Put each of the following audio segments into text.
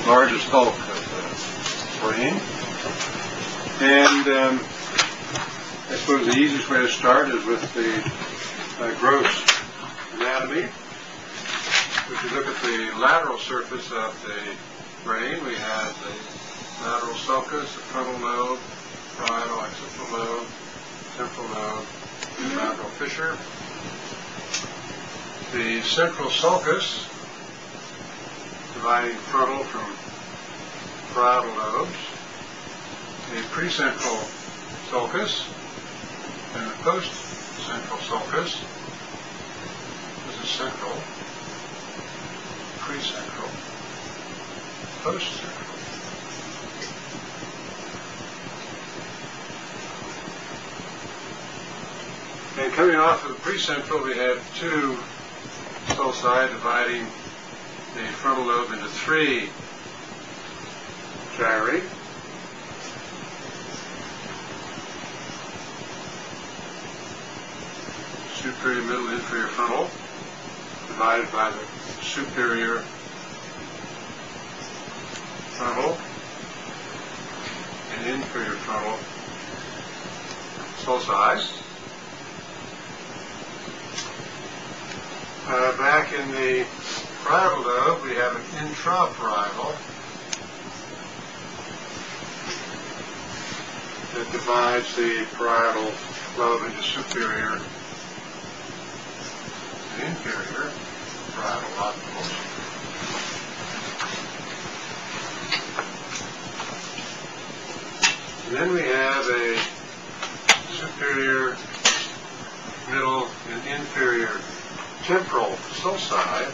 largest bulk of the brain. And I suppose the easiest way to start is with the gross anatomy. If you look at the lateral surface of the brain, we have the lateral sulcus, the frontal lobe, parietal occipital lobe, temporal lobe, lateral fissure. The central sulcus, dividing frontal from parietal lobes. The precentral sulcus and the post-central sulcus. This is central, precentral, post-central. And coming off of the precentral, we have two sulci dividing the frontal lobe into three gyri. Superior, middle, inferior frontal, divided by the superior frontal and inferior frontal sulci. Back in the parietal lobe, we have an intraparietal that divides the parietal lobe into superior and inferior parietal lobes. And then we have a superior, middle, and inferior temporal sulci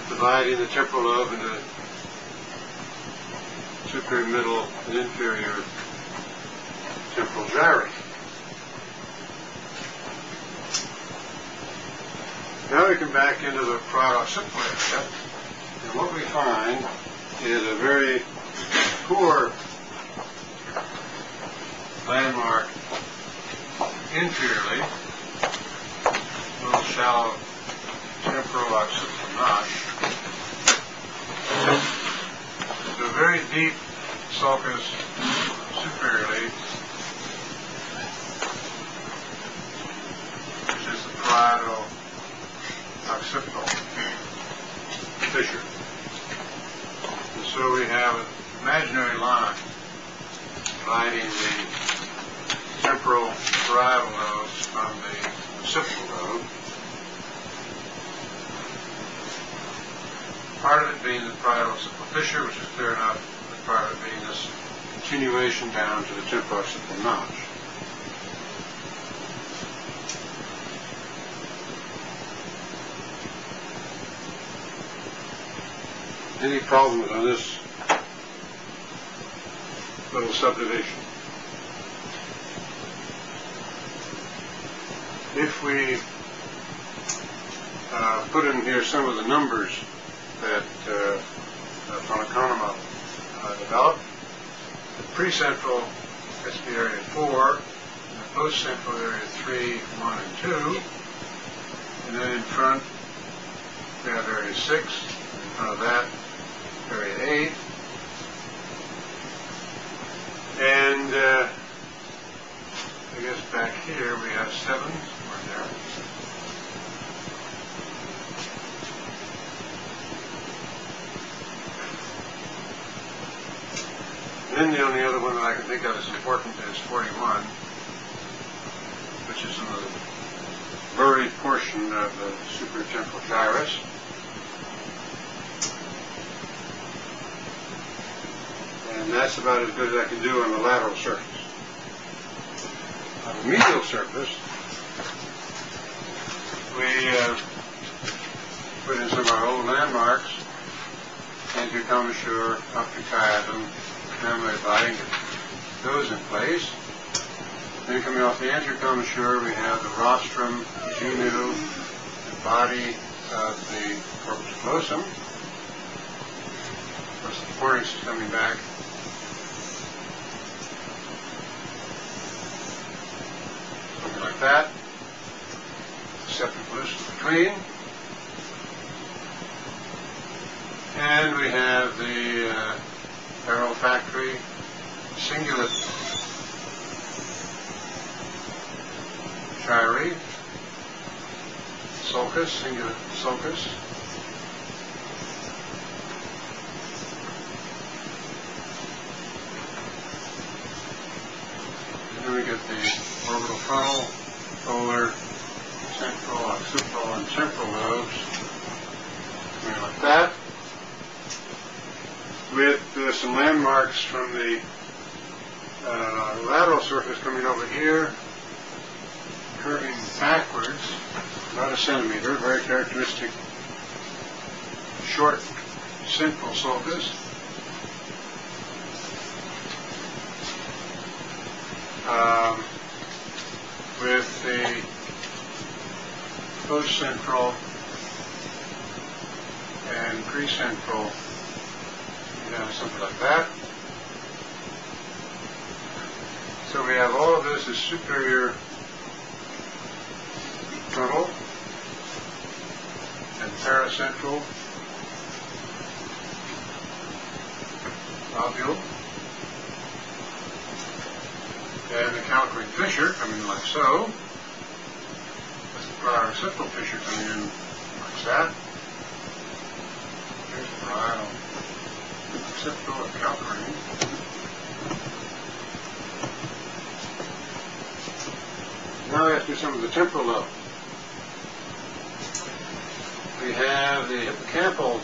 dividing the temporal lobe into superior, middle, and inferior temporal gyri. Now we come back into the parietal occipital area, and what we find is a very poor landmark inferiorly, a little shallow temporal occipital notch. It's a very deep sulcus superiorly, which is the parietal occipital fissure. And so we have an imaginary line dividing the temporal parietal lobes from the occipital lobe. Part of it being the parietal occipital fissure, which is clear enough, and part of it being this continuation down to the temporal occipital notch. Any problems on this little subdivision? If we put in here some of the numbers that von Economo developed, the precentral gets to be area 4, and the post-central area 3, 1, and 2, and then in front we have area 6, in front of that area 8, and I guess back here we have 7, somewhere there. Then the only other one that I can think of as important is 41, which is in the buried portion of the supratemporal gyrus. And that's about as good as I can do on the lateral surface. On the medial surface, we put in some of our old landmarks, anterior commissure, optic chiasm, mammillary body, get those in place. Then coming off the anterior commissure, we have the rostrum, the junu, the body of the corpus callosum. Of course, the fornix is coming back. like that. Septum loose between. And we have the aerofactory cingulate gyri, sulcus, cingulate sulcus. And then we get the orbital frontal, polar, central, occipital, and temporal lobes. Something like that. With some landmarks from the lateral surface coming over here, curving backwards, about a centimeter, very characteristic short central sulcus. With the post-central and pre-central, something like that. So we have all of this as superior frontal and paracentral lobule. And the calcarine fissure coming in like so. That's the prior occipital fissure coming in like that. Here's the prior occipital and calcarine. Now we have to do some of the temporal lobe. We have the hippocampal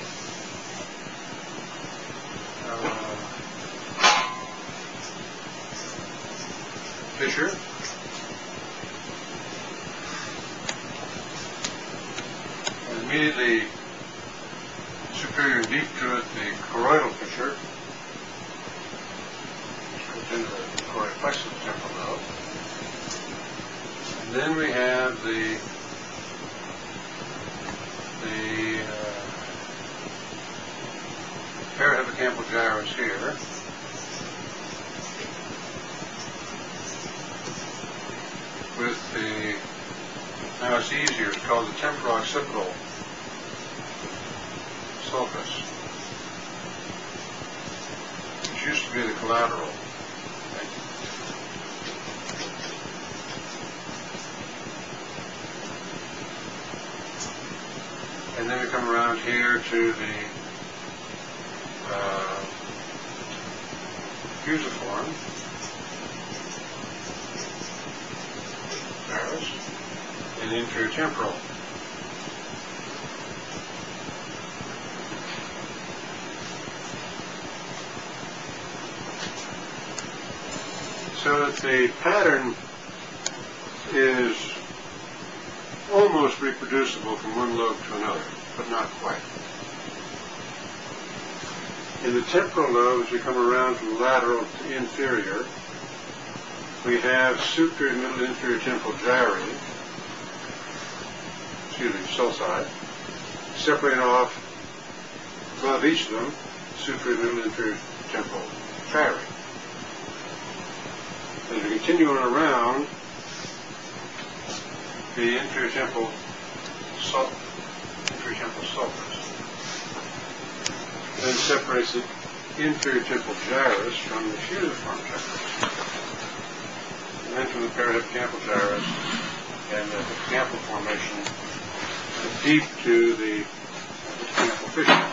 fissure. And immediately superior and deep to it, the choroidal fissure, which goes into the choroid plexus of the temporal lobe. And then we have the parahippocampal gyrus here. With the, now it's easier, it's called the temporal-occipital sulcus, which used to be the collateral. And then we come around here to the fusiform gyrus and inferior temporal. So that the pattern is almost reproducible from one lobe to another, but not quite. In the temporal lobes, we come around from lateral to inferior. We have superior, middle, inferior temporal gyri, sulci, separating off above each of them, superior, middle, inferior temporal gyri. As we continue on around, the inferior temporal sulcus then separates the inferior temporal gyrus from the fusiform gyrus, and then from the parahippocampal gyrus and the hippocampal formation deep to the hippocampal fissure.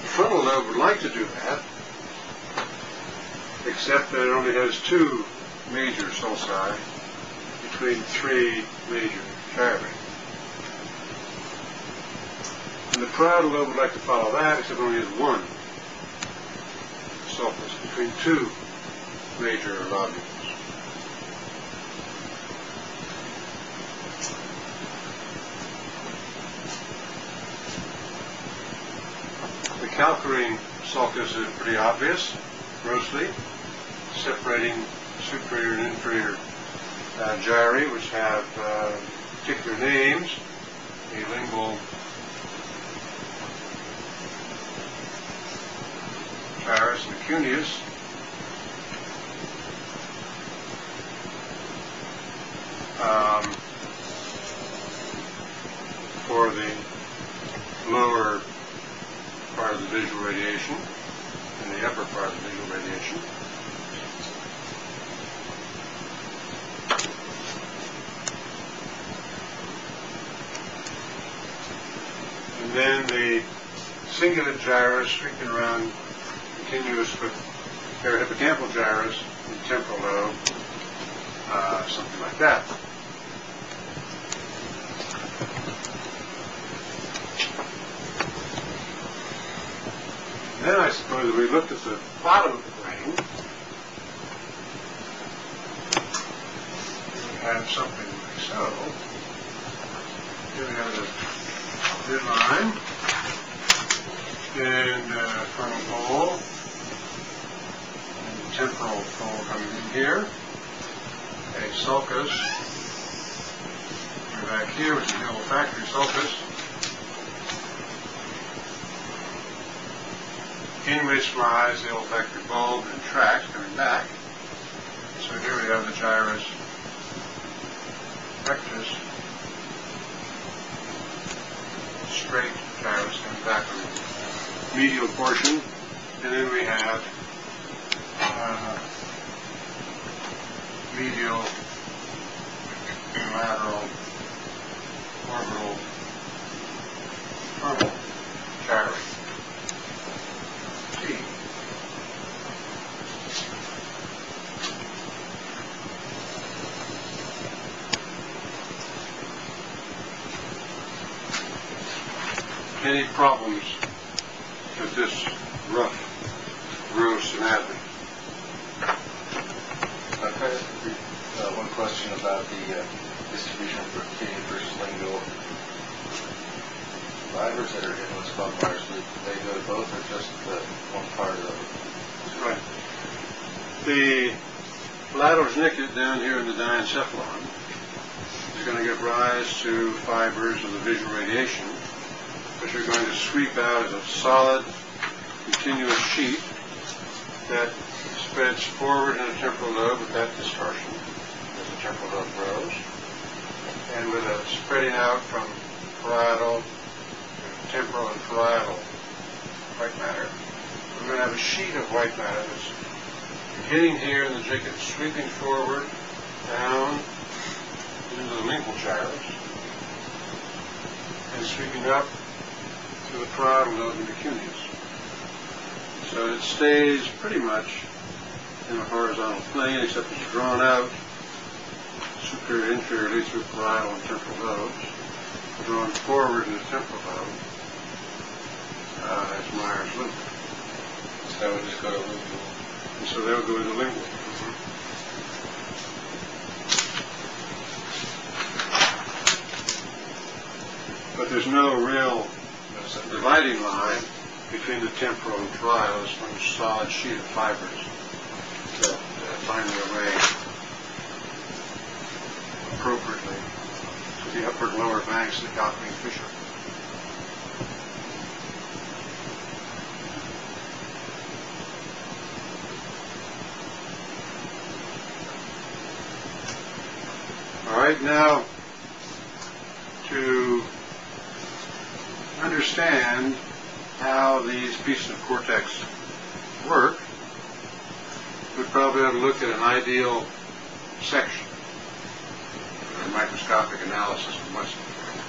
The frontal lobe would like to do that, except that it only has two major sulci between three major gyri. And the parietal lobe would like to follow that, except it only has one sulcus between two major lobules. The calcarine sulcus is pretty obvious, grossly, separating superior and inferior gyri, which have particular names, the lingual gyrus and the cuneus, for the lower part of the visual radiation and the upper part of the visual radiation. And then the cingulate gyrus sweeping around continuous with parahippocampal gyrus in the temporal lobe, something like that. Then I suppose if we looked at the bottom of the brain, we have something like so. Here we have the midline and frontal pole, and the temporal pole coming in here. A sulcus. We're back here, which is the olfactory sulcus, in which lies the olfactory bulb and tract coming back. So here we have the gyrus rectus, straight gyrus coming back from the medial portion, and then we have medial and lateral orbital frontal gyrus. Any problems with this rough, gross anatomy? One question about the distribution of radiated versus lingual fibers that are in what's called Myers loop. Do they go to both or just the one part of it? Right. The lateral geniculate down here in the diencephalon is going to give rise to fibers of the visual radiation, which are going to sweep out as a solid, continuous sheet that spreads forward in the temporal lobe with that distortion as the temporal lobe grows, and with a spreading out from parietal to temporal and parietal white matter. We're going to have a sheet of white matter that's hitting here in the geniculate, sweeping forward, down into the lingual gyrus, and sweeping up to the parietal lobe and the cuneus. So it stays pretty much in a horizontal plane, except it's drawn out superior inferiorly through parietal and temporal lobes, drawn forward in the temporal lobe as Myers loop. So that would just go to lingual. And so they'll go into lingual. But there's no real dividing line between the temporal and parietal. It's one solid sheet of fibers that find their way appropriately to the upper and lower banks of the calcareous fissure. All right, now to understand how these pieces of cortex work, we probably ought to look at an ideal section, or a microscopic analysis of what's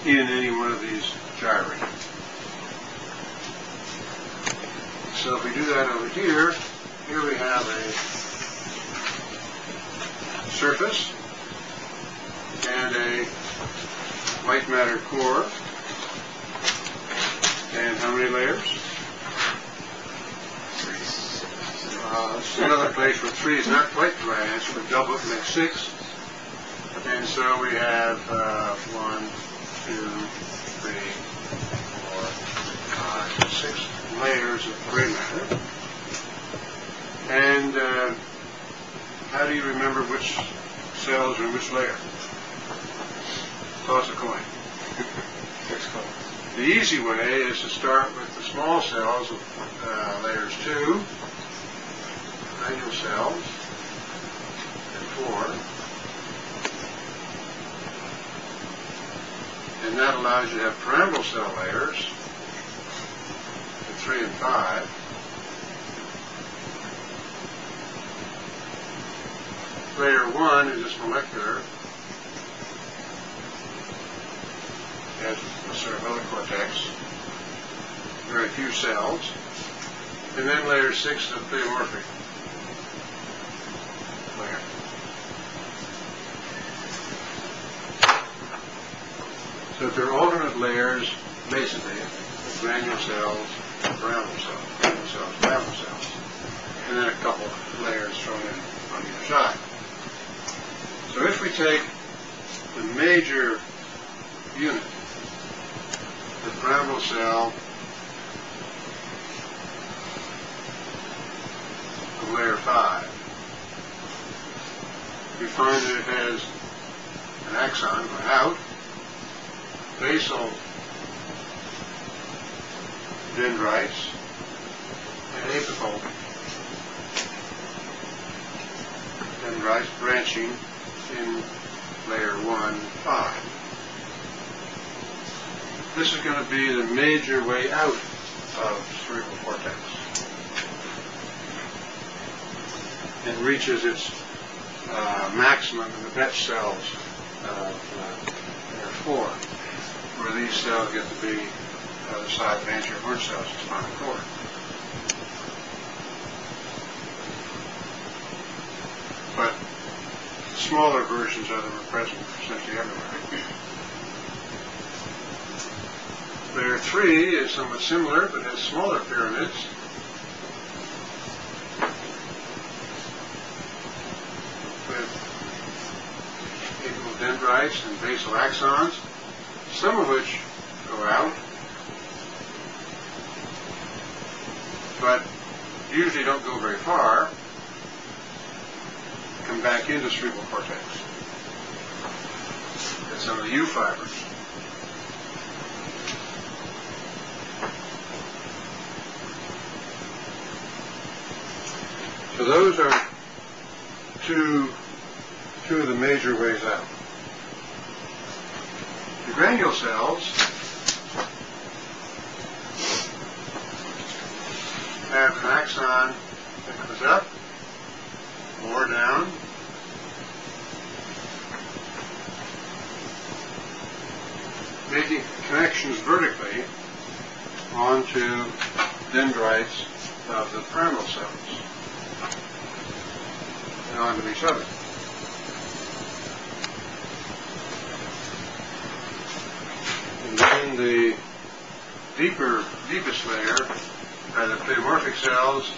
in any one of these gyri. So if we do that over here, here we have a surface and a white matter core. And how many layers? It's another place where 3 is not quite the right answer, but double it makes 6. And so we have 1, 2, 3, 4, 5, 6 layers of gray matter. And how do you remember which cells are in which layer? Toss a coin. 6 coins. The easy way is to start with the small cells of layers 2, cranial cells, and 4, And that allows you to have pyramidal cell layers, 3 and 5. Layer 1 is just molecular, has a cerebellar cortex, very few cells. And then layer 6 is a pleomorphic layer. So there are alternate layers, basically, of granule cells, pyramidal cells, granule cells, pyramidal cells, and then a couple layers thrown in on either side. So if we take the major unit, the pyramidal cell of layer 5, we find that it has an axon going out, basal dendrites, and apical dendrites branching in layer 1, 5. This is going to be the major way out of cerebral cortex. It reaches its maximum in the Betz cells of layer 4, where these cells get to be the size of anterior word cells in the spinal cord. But smaller versions of them are present essentially everywhere. Layer 3 is somewhat similar, but has smaller pyramids. With apical dendrites and basal axons, some of which go out, but usually don't go very far, come back into cerebral cortex. That's some of the U fibers. So those are two of the major ways out. The granule cells have an axon that goes up or down, making connections vertically onto dendrites of the pyramidal cells and onto each other. And then the deepest layer are the pleomorphic cells,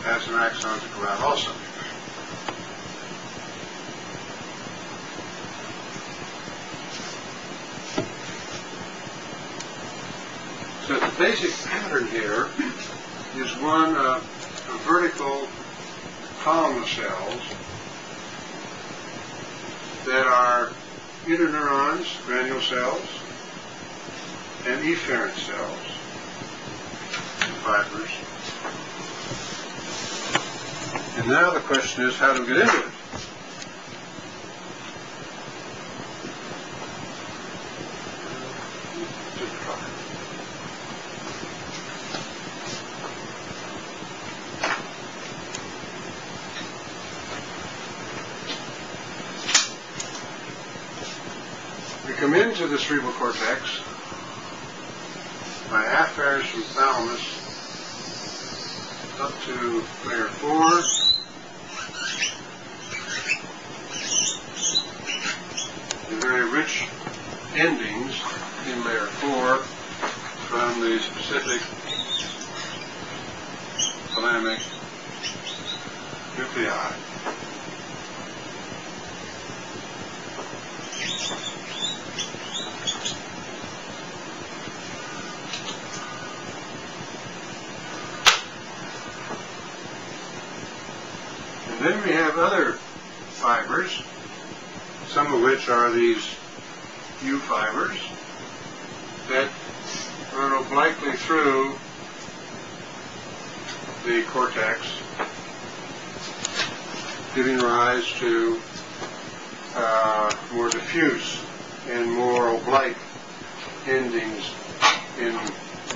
has some axons that go out also. So the basic pattern here is one of a vertical column of cells that are interneurons, granule cells, and efferent cells, fibers. And now the question is, how do we get into it? We come into the cerebral cortex by affairs from thalamus up to layer 4, the very rich endings in layer 4 from the specific thalamic nuclei. And then we have other fibers, some of which are these U fibers that run obliquely through the cortex, giving rise to more diffuse and more oblique endings in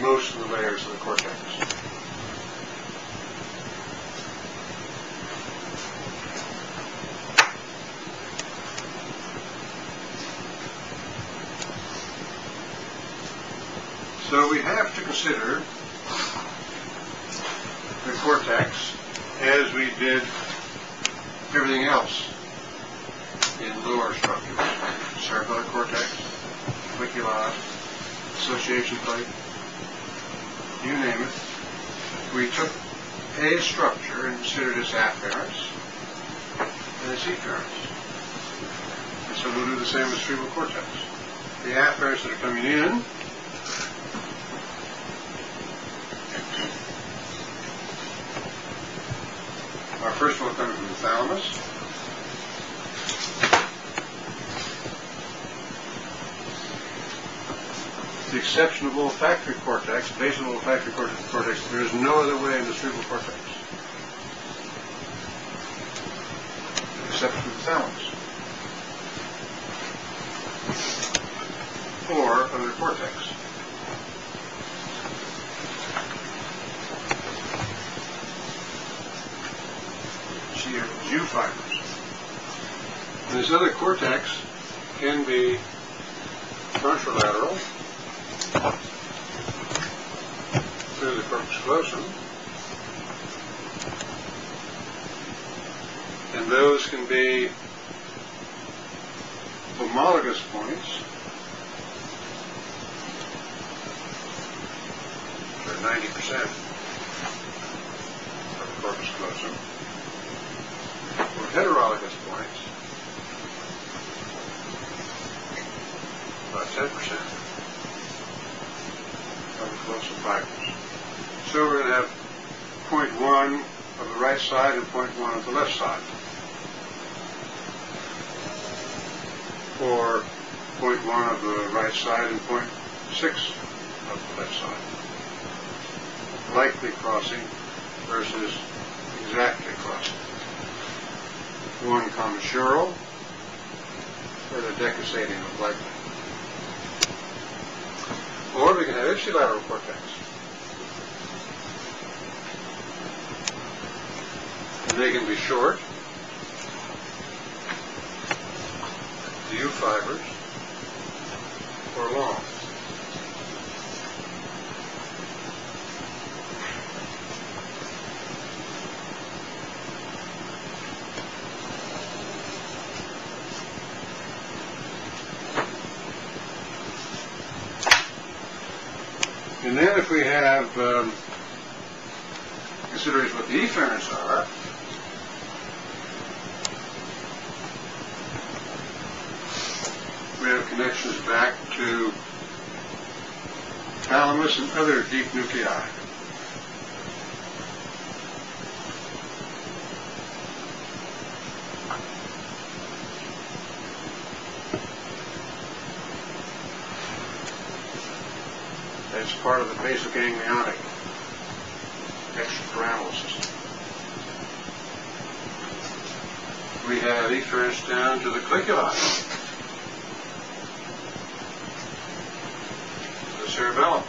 most of the layers of the cortex. So we have to consider the cortex as we did everything else in lower structures. Cerebellar cortex, colliculi, association plate, you name it. We took a structure and considered its afferents and its efferents. And so we'll do the same with cerebral cortex. The afferents that are coming in are first of all coming from the thalamus. The exception of olfactory cortex, basal olfactory cortex, there is no other way in the cerebral cortex. Except for the thalamus. Or other cortex. Here, Jew fibers. And this other cortex can be contralateral through the corpus callosum, and those can be homologous points, for 90% of the corpus callosum, or heterologous points, about 10% of the callosum fibers. So we're going to have 0.1 of the right side and 0.1 of the left side. Or 0.1 of the right side and 0.6 of the left side. Likely crossing versus exactly crossing. One commensural, or the decussating of likely. Or we can have ipsilateral cortex. And they can be short, the U fibers, or long. And then if we have consideration what the efferents are, we have connections back to thalamus and other deep nuclei. That's part of the basic ganglionic extrapyramidal system. We have efferents down to the colliculi, the cerebellum.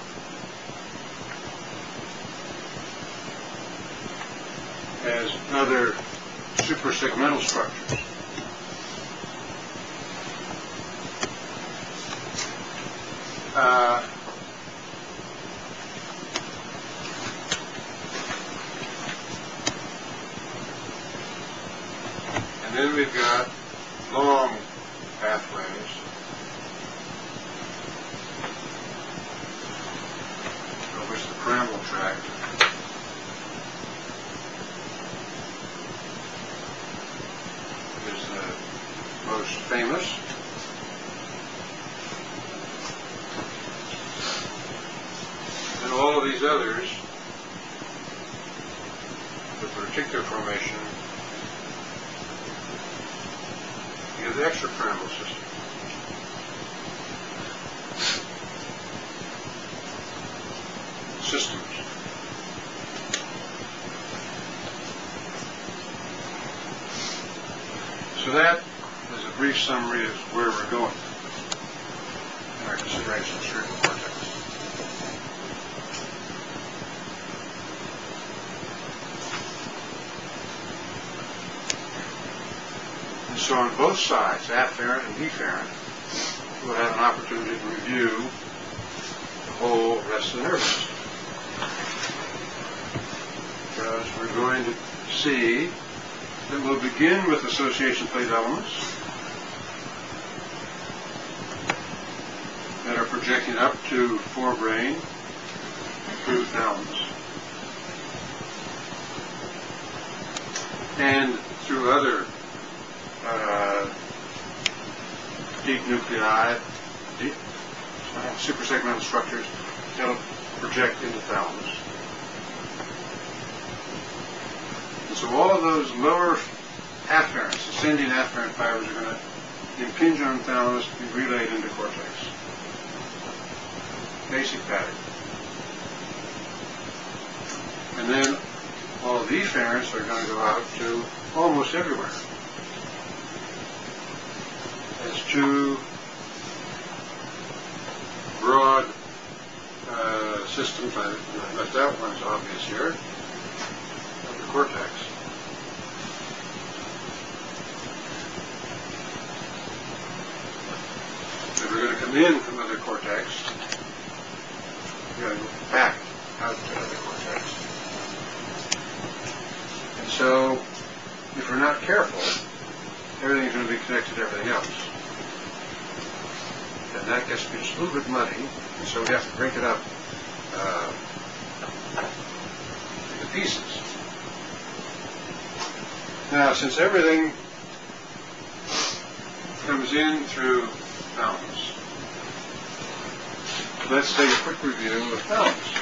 As other suprasegmental structures. And then we've got long pathways of which the pyramidal tract is the most famous. And all of these others, the particular formation, is the extrapyramidal system. Systems. So that is a a brief summary of where we're going in our consideration of cerebral cortex. And so on both sides, afferent and efferent, we'll have an opportunity to review the whole rest of the nervous system. Because we're going to see that we'll begin with association plate elements that are projecting up to forebrain through thalamus, and through other deep nuclei, deep suprasegmental structures that'll project into thalamus. And so all of those lower afferents, ascending afferent fibers, are going to impinge on thalamus and be relayed into cortex. Basic pattern. And then all of the efferents are going to go out to almost everywhere. As two broad systems, I left out one's obvious here, of the cortex. So we're going to come in from other cortex, we're going to go back out to other cortex. And so, if we're not careful, everything's going to be connected to everything else. And that gets to be just a little bit muddy, and so we have to break it up into pieces. Now, since everything comes in through thalamus, let's take a quick review of thalamus.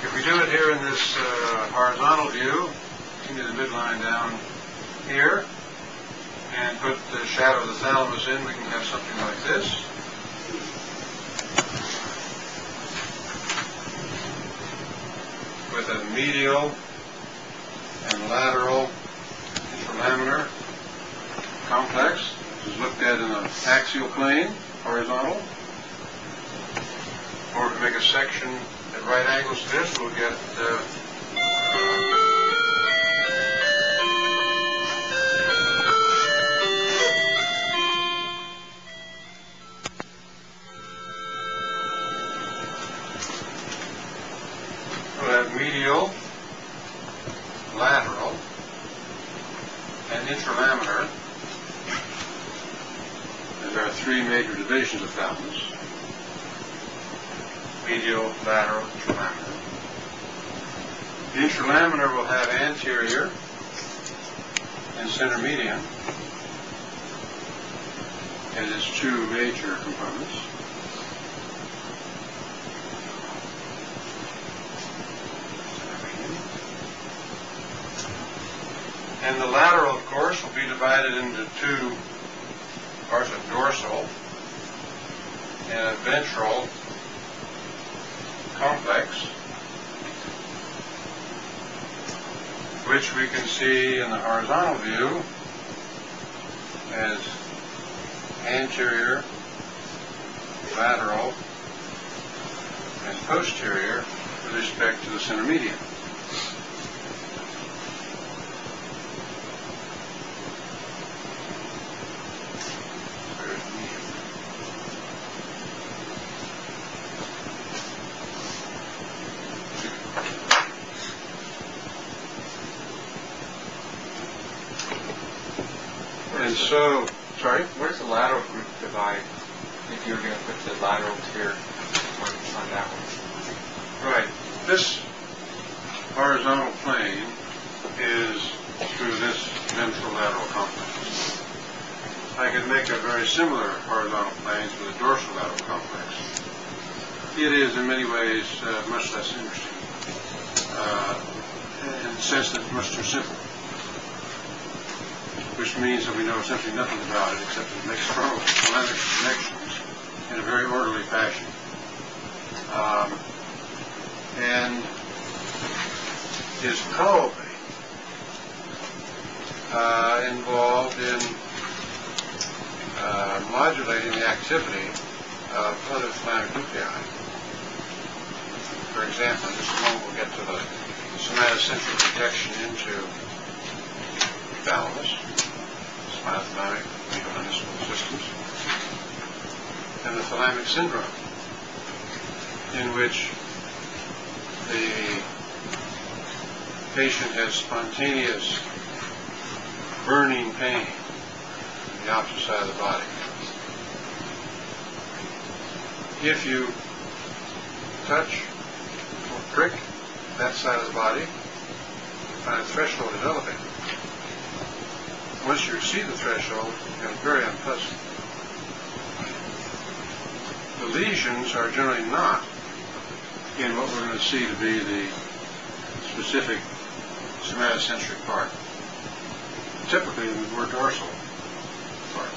If we do it here in this horizontal view, continue the midline down here, and put the shadow of the thalamus in, we can have something like this. With a medial and lateral interlaminar complex, which is looked at in an axial plane, horizontal. Or if we make a section at right angles to this, we'll get medial, lateral, and interlaminar. And there are three major divisions of thalamus. Medial, lateral, interlaminar. The interlaminar will have anterior and center median as its two major components. And the lateral, of course, will be divided into two parts, a dorsal and a ventral complex, which we can see in the horizontal view as anterior, lateral, and posterior with respect to the center median. And so, sorry? Where does the lateral group divide if you were going to put the lateral tier on that one? Right. This horizontal plane is through this ventrolateral complex. I could make a very similar horizontal planes with a dorsolateral complex. It is in many ways much less interesting in the sense that it's much too simple. Which means that we know essentially nothing about it except it makes strong connections in a very orderly fashion. And is probably involved in modulating the activity of other thalamic nuclei. For example, in just a moment we'll get to the somatosensory projection into thalamus, spinothalamic, meningeal systems, and the thalamic syndrome, in which the patient has spontaneous burning pain on the opposite side of the body. If you touch or prick that side of the body, you find a threshold is elevated. Once you exceed the threshold, it becomes very unpleasant. The lesions are generally not in what we're going to see to be the specific somatosensory part. Typically the more dorsal part.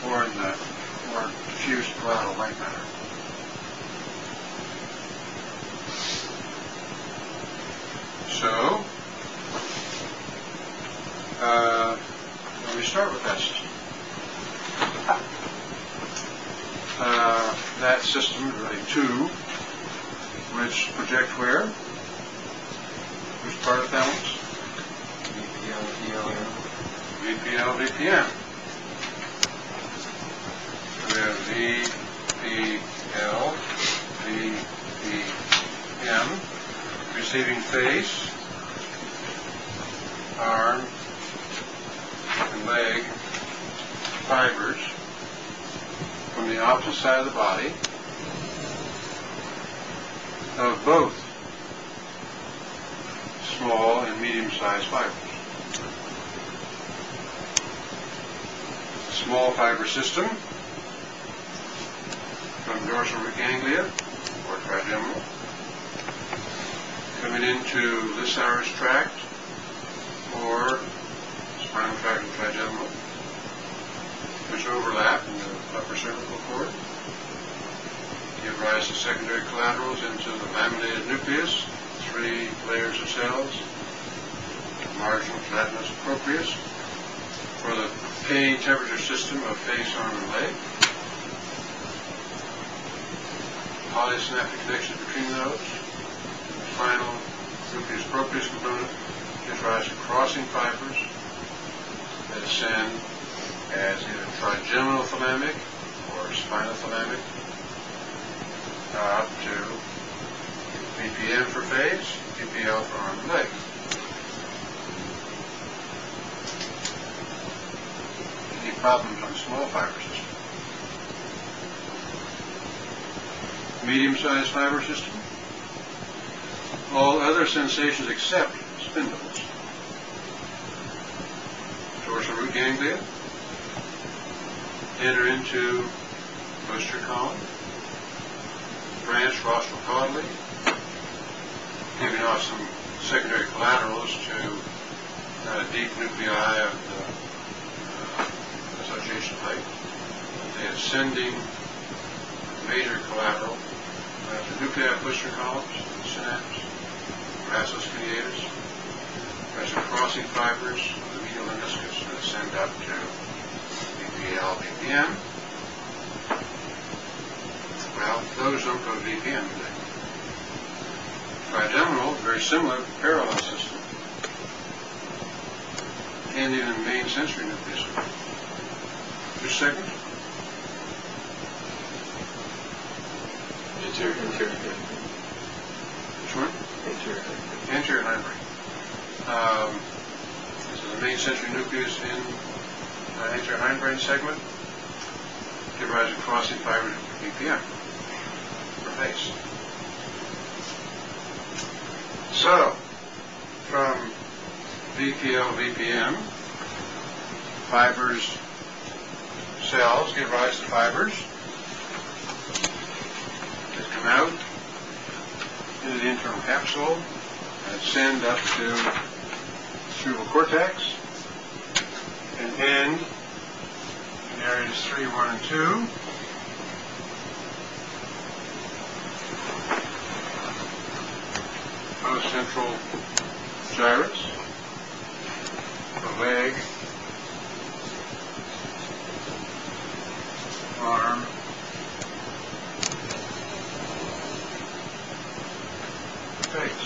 Or in the more diffuse collateral white matter. So, let me start with that system. That system is really two, which project where? Which part of thalamus? VPL, VPM. We have VPL, VPM, receiving face, arm, and leg fibers from the opposite side of the body of both small and medium-sized fibers. Small fiber system from dorsal root ganglia or trigeminal coming into Lissauer's tract or spinal tract and trigeminal, which overlap in the upper cervical cord, give rise to secondary collaterals into the laminated nucleus, 3 layers of cells, marginal flatness proprius, for the pain temperature system of face, arm, and leg. Polysynaptic connections between those. The final nucleus proprius component gives rise to crossing fibers that ascend as either trigeminal thalamic or spinothalamic up to VPM for face, VPL for arm and leg. Any problems on small fiber system? Medium-sized fiber system? All other sensations except spindles. Dorsal root ganglia enter into posterior column, branch rostral caudally, giving off some secondary collaterals to deep nuclei of the association height. The ascending major collateral to nuclei of posterior columns, synapse, rastus cuneatus, there's some crossing fibers of the medial meniscus that ascend up to VPL, VPM. Well, those don't go to VPM today. Trigeminal, very similar, parallel system, ending in the main sensory nucleus. Which segment? Anterior. Which one? Anterior hindbrain. This is the main sensory nucleus in anterior hindbrain segment. Give rise to crossing fibers to VPM for face. So, from VPL, VPM, fibers, cells give rise to fibers that come out into the internal capsule and ascend up to cerebral cortex and end in areas 3, 1, and 2. Central gyrus, the leg, arm, face.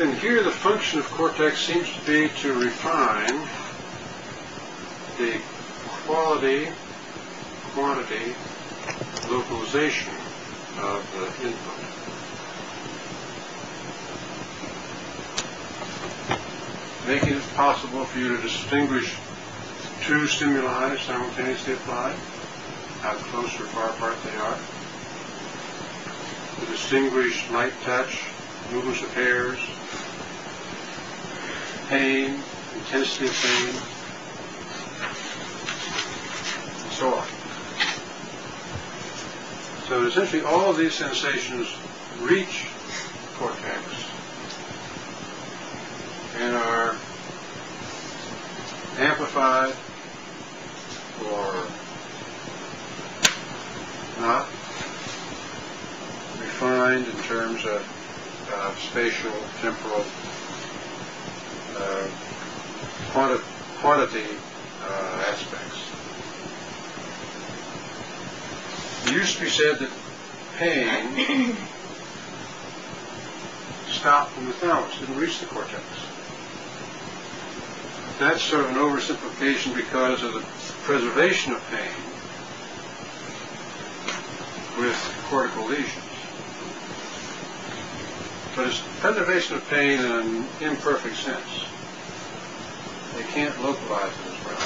And here the function of cortex seems to be to refine the quality, quantity, localization of the input. Making it possible for you to distinguish two stimuli simultaneously applied, how close or far apart they are. To distinguish light touch, movements of hairs, pain, intensity of pain, and so on. So essentially all of these sensations reach the cortex and are amplified or not, refined in terms of spatial, temporal, quantity aspects. It used to be said that pain stopped in the thalamus, didn't reach the cortex. That's sort of an oversimplification because of the preservation of pain with cortical lesions. But it's preservation of pain in an imperfect sense. They can't localize it as well.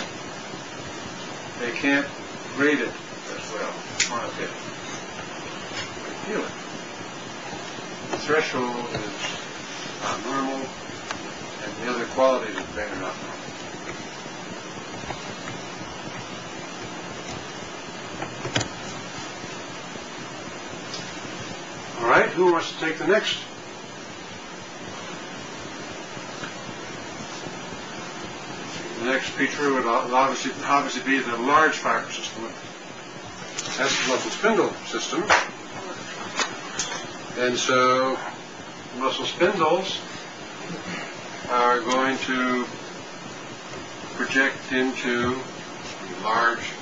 They can't grade it as well, quantitatively. They feel it. The threshold is not normal, and the other qualities of pain are not normal. All right, who wants to take the next? The next feature would obviously be the large fiber system. That's the muscle spindle system. And so muscle spindles are going to project into large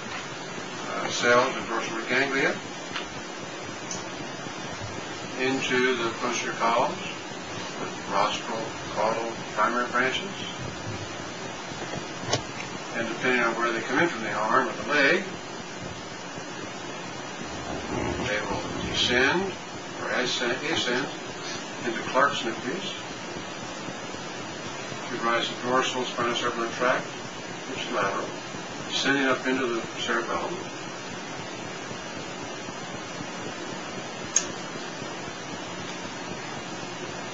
cells and dorsal ganglia, into the posterior columns with rostral, caudal, primary branches. And depending on where they come in from the arm or the leg, they will descend or ascend into Clark's nucleus, to rise the dorsal spinocerebellar tract, which is lateral, descending up into the cerebellum.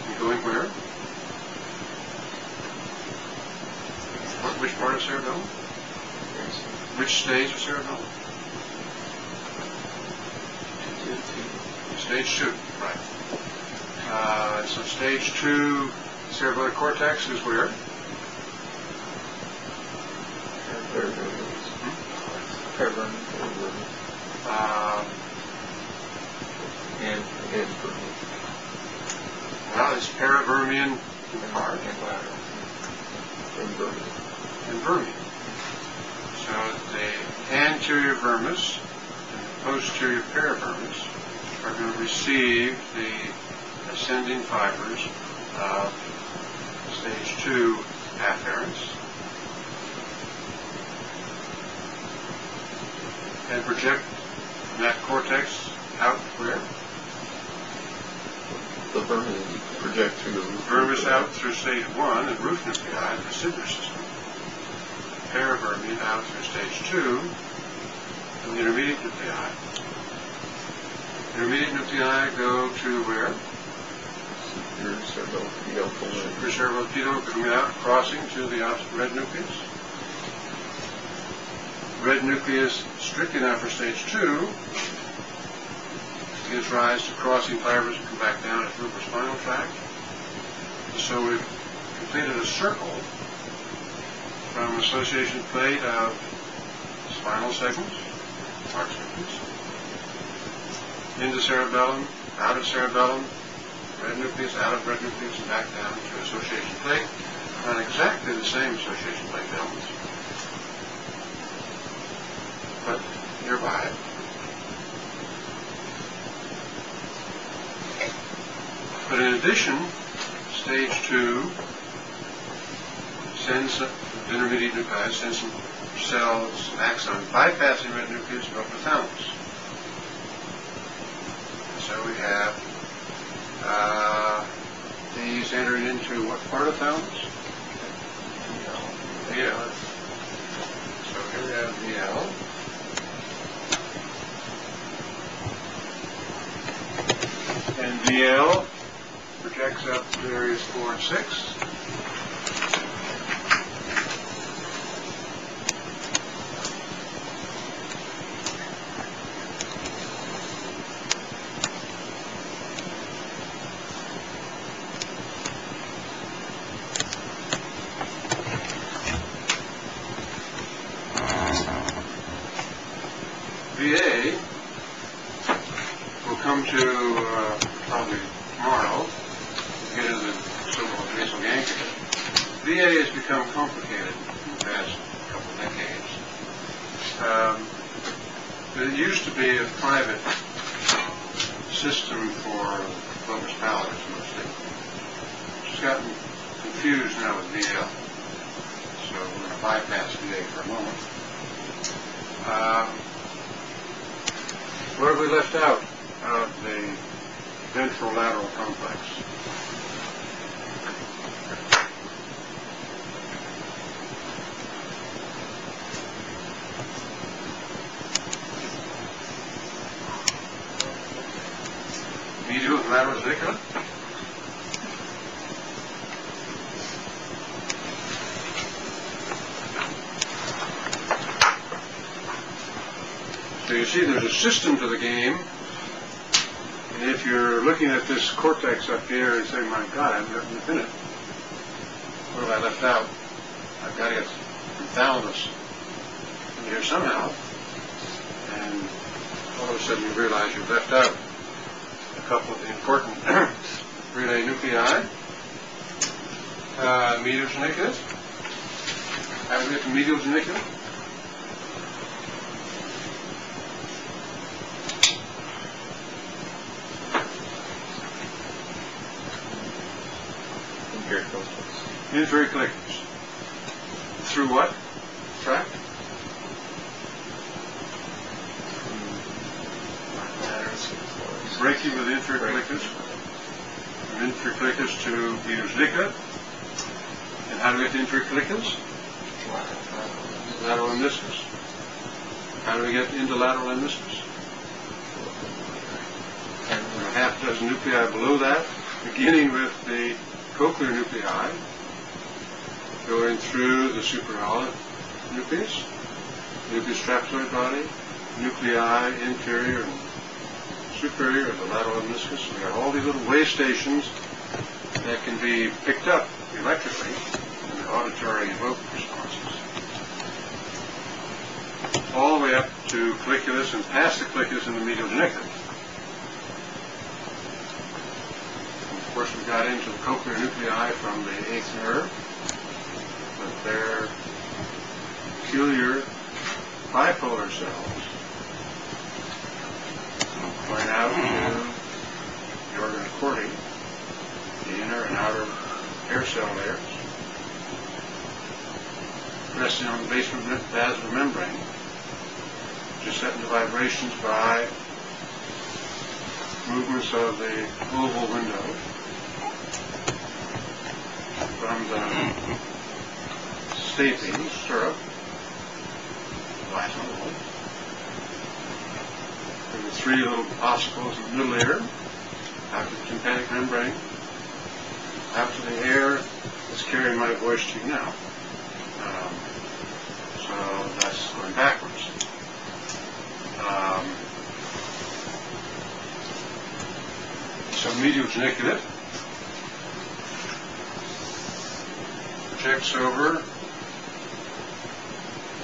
And going where? Which part of cerebellum? Which stage of cerebellum? Stage 2, right. So stage 2 cerebellar cortex is where? Well, it's paravermian in the heart and lateral. And vermian. So the anterior vermis and the posterior paravermis are going to receive the ascending fibers of stage 2 afferents and project from that cortex out where? The vermis project through the roof. Vermis out through stage 1 and roof nuclei, the cinder system. Paravermian out through stage 2 and the intermediate nuclei. Intermediate nuclei go to where? Superior Cerebellopetal coming out, crossing to the red nucleus. Red nucleus, strictly now for stage 2, gives rise to crossing fibers that come back down into the spinal tract. So we've completed a circle from an association plate of spinal segments, arch segments, into cerebellum, out of cerebellum, red nucleus, out of red nucleus, and back down to association plate, on exactly the same association plate elements, but nearby. But in addition, stage 2 sends intermediate nuclei, sends some cells, some axons, bypassing red nucleus and over the thalamus. So we have these entering into what part of the thalamus? VL. So here we have VL. And VL projects up to areas 4 and 6. VA will come to probably tomorrow, get into the so-called basal ganglia. VA has become complicated in the past couple of decades. It used to be a private system for locus pallidus mostly. It's gotten confused now with VL. So we're going to bypass VA for a moment. What have we left out of the ventrolateral complex? Medial and lateral zygula? So you see there's a system to the game, and if you're looking at this cortex up here and saying, my God, I haven't got anything in it, what have I left out? I've got to get the thalamus in here somehow, and all of a sudden you realize you've left out a couple of the important relay nuclei, medial geniculus. How do we get to medial geniculus? Inferior collicus. Through what tract? Breaking with inferior collicus. From inferior collicus to medial geniculus. And how do we get to inferior collicus? Lateral lemniscus. How do we get into lateral lemniscus? And a half dozen nuclei below that, beginning with the cochlear nuclei, going through the supraolive nucleus, nucleus trapezoid body, nuclei inferior and superior of the lateral lemniscus. We got all these little way stations that can be picked up electrically in the auditory evoked responses. All the way up to colliculus and past the colliculus in the medial geniculus. Of course, we got into the cochlear nuclei from the 8th nerve with their peculiar bipolar cells going out to the organ of Corti, the inner and outer hair cell layers, resting on the basement basal membrane, which is set into vibrations by movements of the oval window from the stapes, stirrup, last one, and the 3 little ossicles in the middle ear, out to the tympanic membrane, out to the air that's carrying my voice to you now. So that's going backwards. geniculate, projects over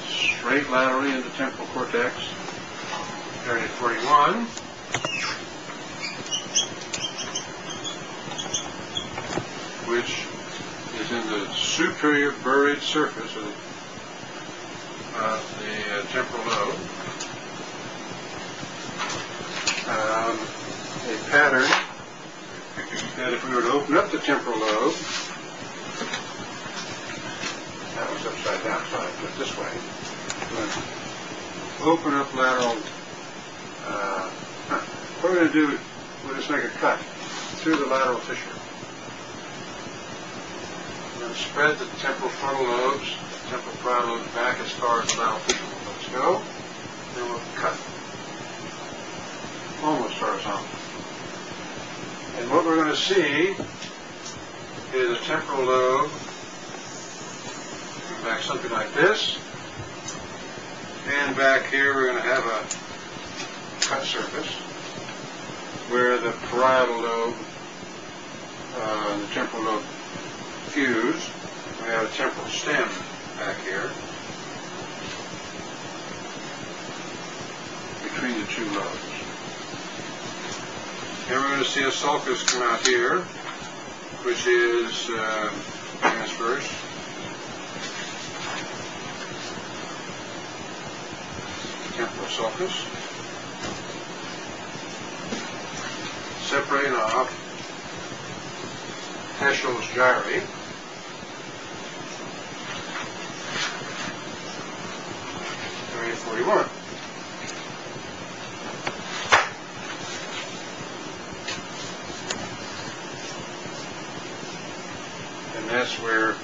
straight laterally into temporal cortex, area 41. Which is in the superior buried surface of the temporal lobe. A pattern that if we were to open up the temporal lobe, that was upside down, so I put it this way. Open up lateral, what we're going to do, we'll just make a cut through the lateral fissure. We're going to spread the temporal frontal lobes, temporal parietal lobes back as far as the lateral fissure will let us go. Then we'll cut almost horizontal. And what we're going to see is a temporal lobe going back something like this. And back here we're going to have a cut surface where the parietal lobe and the temporal lobe fuse. We have a temporal stem back here between the two lobes. And we're going to see a sulcus come out here, which is transverse. Temporal sulcus. Separate off Heschel's gyri. Area 41. And that's where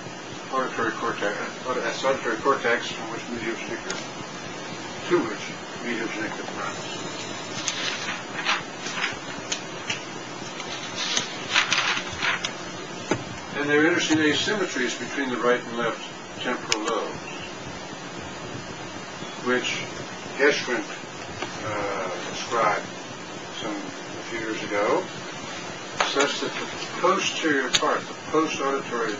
auditory cortex, that's auditory cortex from which medial geniculate, to which medial geniculate runs. And there are interesting asymmetries between the right and left temporal lobes, which Geschwind described a few years ago, such that the posterior part, the post-auditory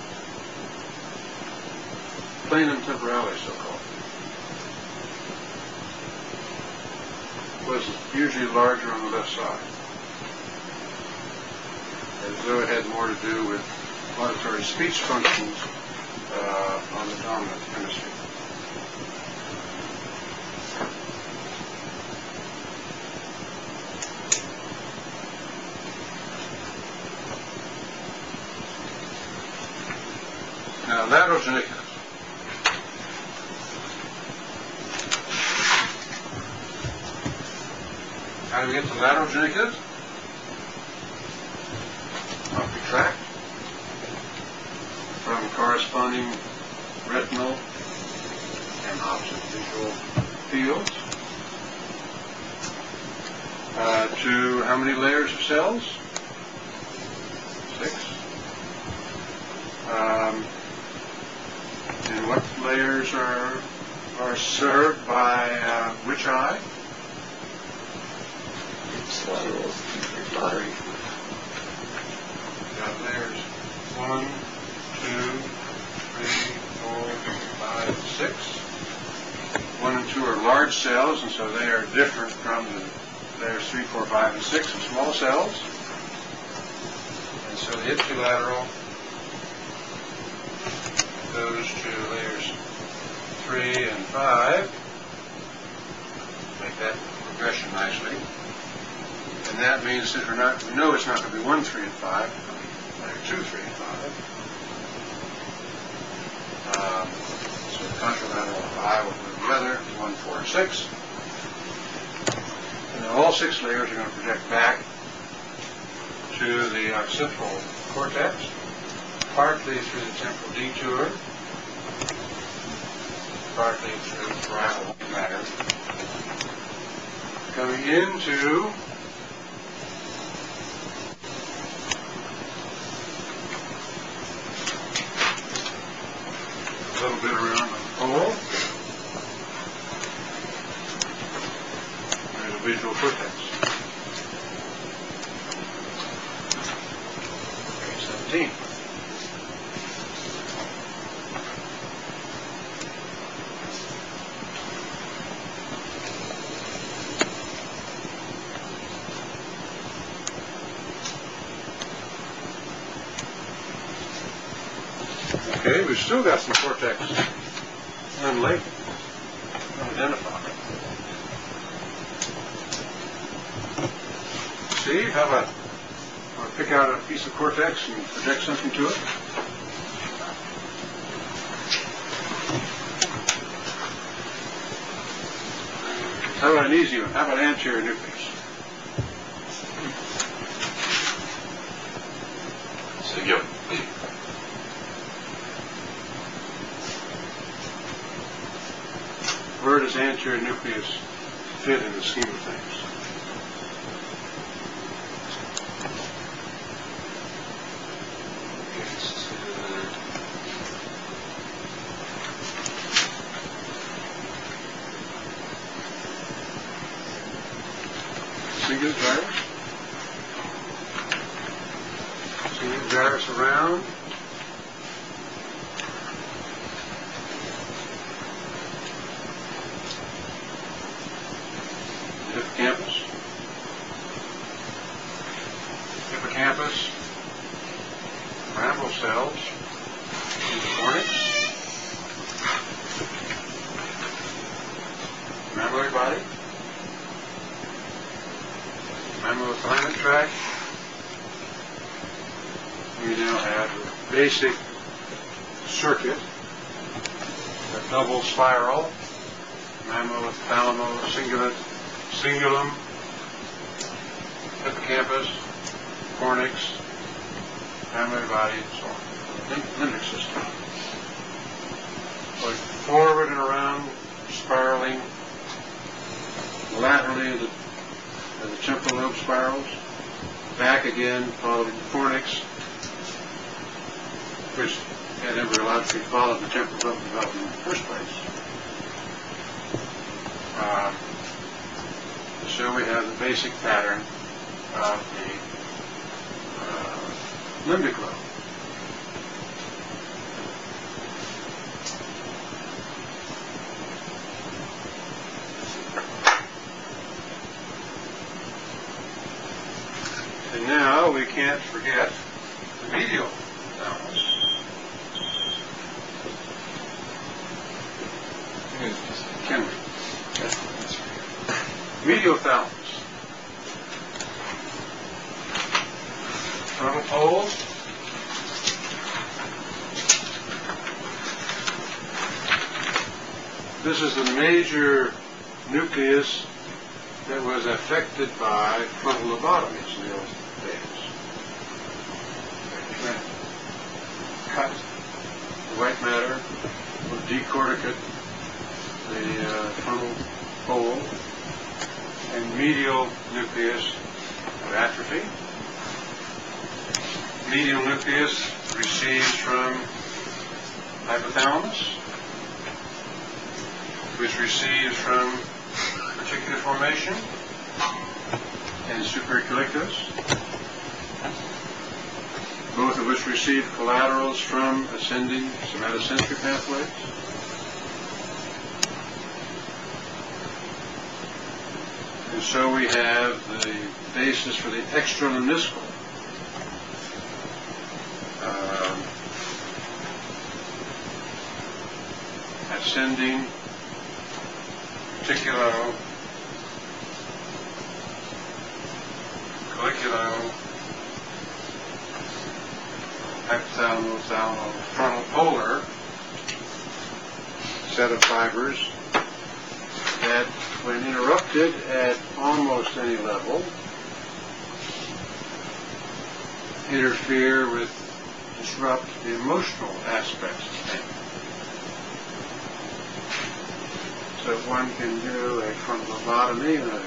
planum temporalis, so-called, was usually larger on the left side, as though it had more to do with auditory speech functions on the dominant hemisphere. Now, lateral geniculate. How do we get to lateral geniculate? Well, retract from corresponding retinal and opposite visual fields to how many layers of cells? 6. And what layers are served by which eye? Lottery. Got layers 1, 2, 3, 4, 5, 6. 1 and 2 are large cells, and so they are different from the layers 3, 4, 5, and 6 of small cells. And so the ipsilateral goes to layers 3 and 5. Make that progression nicely. And that means that we know it's not going to be 1, 3, and 5. It's going to be layer 2, 3, and 5. So the contralateral eye will move together to 1, 4, and 6. And then all 6 layers are going to project back to the occipital cortex, partly through the temporal detour, partly through parietal matter, coming into a little bit around the pole. There's a visual cortex. 17. Okay, we've still got some cortex unlabeled, unidentified. Steve, how about want to pick out a piece of cortex and project something to it? How about an easy one? How about anterior nucleus? Singular. Where does anterior nucleus fit in the scheme of things? Singular gyrus. Singular gyrus around. Hippocampus. Hippocampus. Pyramidal cells. Cortex. Mammillary body. Mammillothalamic tract. We now have a basic circuit, a double spiral, mammillothalamo cingulum, hippocampus, cortex, mammillary body, and so on. Limbic system. Going forward and around, spiraling laterally as the temporal lobe spirals, back again, following the fornix, which had embryologically followed the temporal lobe development in the first place. So we have the basic pattern of the limbic lobe. And now we can't forget the medial thalamus. Can we? Medial thalamus. Frontal pole. This is the major nucleus that was affected by frontal lobotomies in the old days. Cut the white matter, or decorticate the frontal pole, and medial nucleus of atrophy. Medial nucleus receives from hypothalamus, which receives from reticular formation and supracolliculus, both of which receive collaterals from ascending somatosensory pathways. And so we have the basis for the extralemniscal ascending reticulo, colliculo, hypothalamo, thalamo, frontal polar set of fibers that, when interrupted at almost any level, interfere with, disrupt the emotional aspects of pain. So one can do a frontal lobotomy in a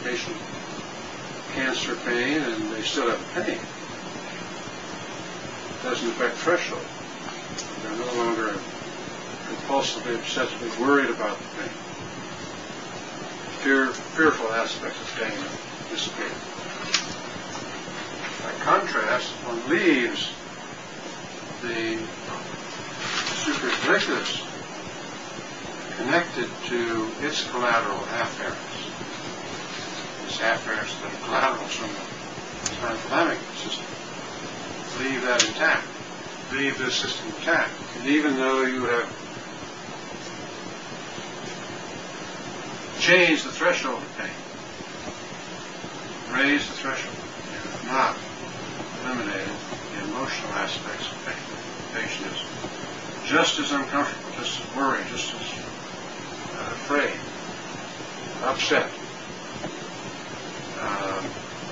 patient with cancer pain and they still have pain. It doesn't affect threshold. They're no longer compulsively, obsessively worried about the pain. Fearful aspects of pain dissipate. By contrast, one leaves the supranucleus connected to its collateral afferents. This afferents that are collaterals from the hypothalamic system. Leave that intact. Leave this system intact. And even though you have changed the threshold of pain, raised the threshold, you have not eliminated the emotional aspects of pain. The patient is just as uncomfortable, just as worried, just as afraid, upset.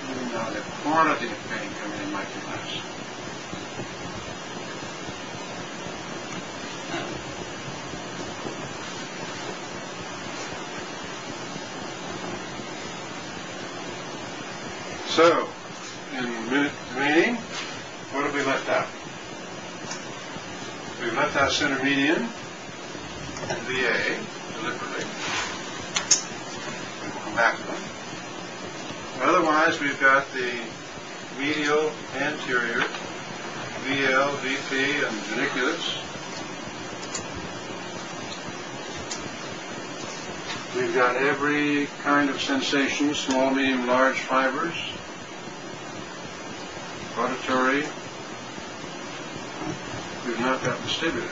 Even though the quantity of pain coming in might be less. So, in minute remaining, what have we left out? We've left out center median, VA, deliberately. We'll come back to them. Otherwise, we've got the medial, anterior, VL, VP, and geniculus. We've got every kind of sensation, small, medium, large fibers, auditory. We've not got vestibular.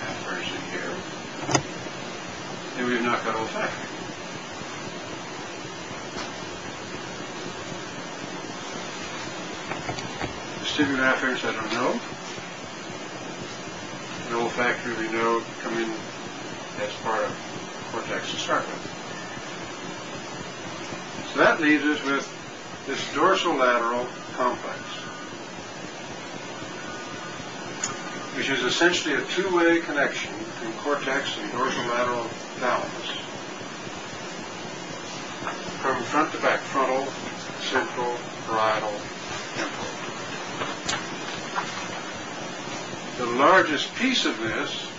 Afferents in here. And we've not got olfactory. Vestibular afferents, I don't know. The olfactory we know come in as part of cortex to start with. So that leaves us with this dorsolateral complex, which is essentially a two-way connection between cortex and dorsolateral thalamus. From front to back, frontal, central, parietal, temporal. The largest piece of this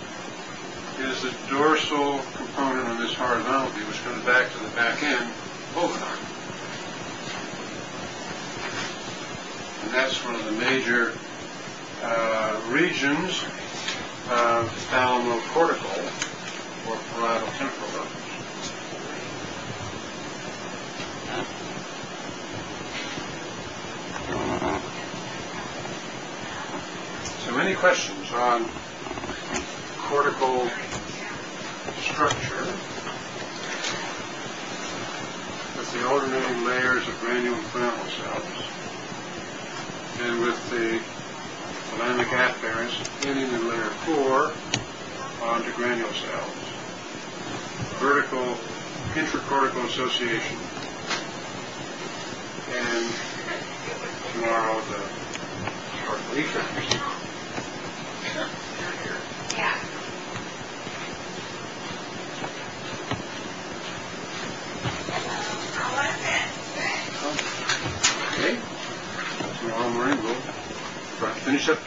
is the dorsal component on this horizontal view, which comes back to the back end, vulvar. And that's one of the major regions of thalamocortical or parietal temporal lobes. So any questions on cortical structure with the alternating layers of granule-pyramidal cells and with the thalamic afferents ending in layer 4 onto granule cells. Vertical intracortical association. And tomorrow the cortical effects. Yeah. Okay. Tomorrow morning we'll finish up